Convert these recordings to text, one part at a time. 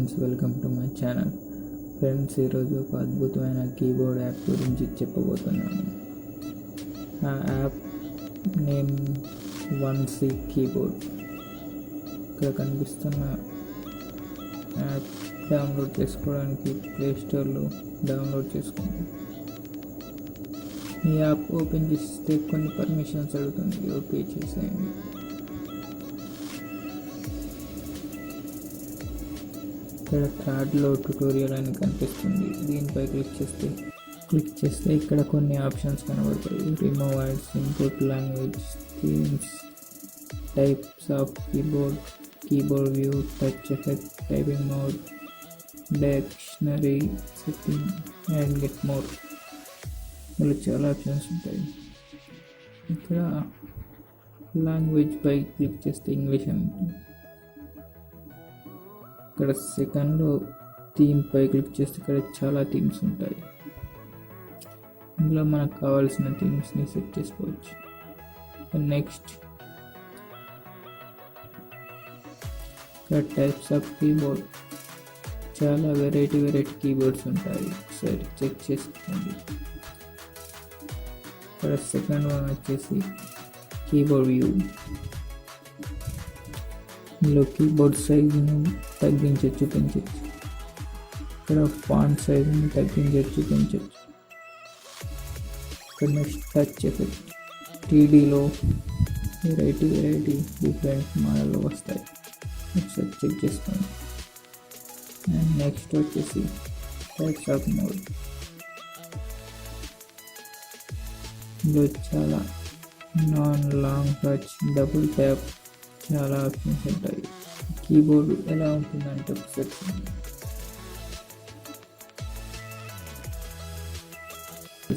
Friends, welcome to my channel. Friends, ఈరోజు ఒక అద్భుతమైన కీబోర్డ్ యాప్ గురించి చెప్పబోతున్నాను. ఆ యాప్ నేమ్ 1C కీబోర్డ్. ఇక్కడ కనిపిస్తున్న యాప్ డౌన్లోడ్ చేసుకోవడానికి ప్లే స్టోర్లో డౌన్లోడ్ చేసుకోండి. ఈ యాప్ ఓపెన్ చేస్తే కొన్ని పర్మిషన్స్ అడుగుతుంది, ఓకే చేసేయండి. ఇక్కడ థర్డ్లో ట్యుటోరియల్ అని కనిపిస్తుంది. దీనిపై క్లిక్ చేస్తే ఇక్కడ కొన్ని ఆప్షన్స్ కనబడతాయి. Remove ads, input language, themes, types of keyboard view, touch effect, typing mode, dictionary, setting and get more. ఇలా చాలా ఆప్షన్స్ ఉంటాయి. ఇక్కడ లాంగ్వేజ్ పై క్లిక్ చేస్తే ఇంగ్లీష్ అని ఉంటుంది. ఇక్కడ సెకండ్లో థీమ్ పై క్లిక్ చేస్తే ఇక్కడ చాలా థీమ్స్ ఉంటాయి. ఇందులో మనకు కావాల్సిన థీమ్స్ని సెట్ చేసుకోవచ్చు. నెక్స్ట్ ఇక్కడ టైప్స్ ఆఫ్ కీబోర్డ్, చాలా వెరైటీ కీబోర్డ్స్ ఉంటాయి, ఒకసారి చెక్ చేసుకోండి. ఇక్కడ సెకండ్ వన్ వచ్చేసి కీబోర్డ్ వ్యూ. ఇందులో కీబోర్డ్ సైజును తగ్గించవచ్చు, పెంచవచ్చు. ఇక్కడ ఫాంట్ సైజుని తగ్గించవచ్చు, పెంచవచ్చు. ఇక్కడ నెక్స్ట్ టచ్ ఎఫెక్ట్. టీడీలో వెరైటీ డిఫరెంట్ మోడల్లో వస్తాయి, ఒకసారి చెక్ చేసుకోండి. అండ్ నెక్స్ట్ వచ్చేసి టైప్స్ ఆఫ్ మోడ్. ఇందులో చాలా non long touch, double tap, చాలా ఆప్షన్స్ ఉంటాయి. కీబోర్డ్ ఎలా ఉంటుందంటే ఒకసారి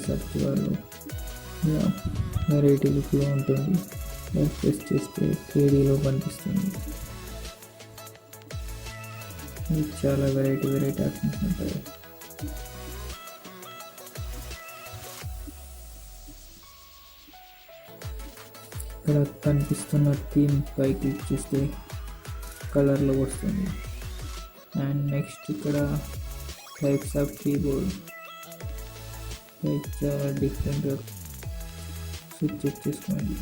సెర్చ్ వాళ్ళు వెరైటీ లుక్లో ఉంటుంది. ప్రెస్ చేస్తే 3Dలో కనిపిస్తుంది. చాలా వెరైటీ ఆప్షన్స్ ఉంటాయి. ఇక్కడ కనిపిస్తున్న థీమ్ పై క్లిక్ చేస్తే కలర్లో వస్తుంది. అండ్ నెక్స్ట్ ఇక్కడ టైప్స్ ఆఫ్ కీబోర్డ్, చాలా డిఫరెంట్ చెక్ చేసుకోండి.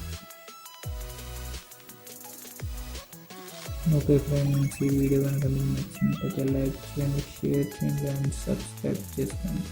ఓకే ఫ్రెండ్స్, ఈ వీడియో కనుక మీకు నచ్చినట్లయితే లైక్ చేయండి, షేర్ చేయండి అండ్ సబ్స్క్రైబ్ చేసుకోండి.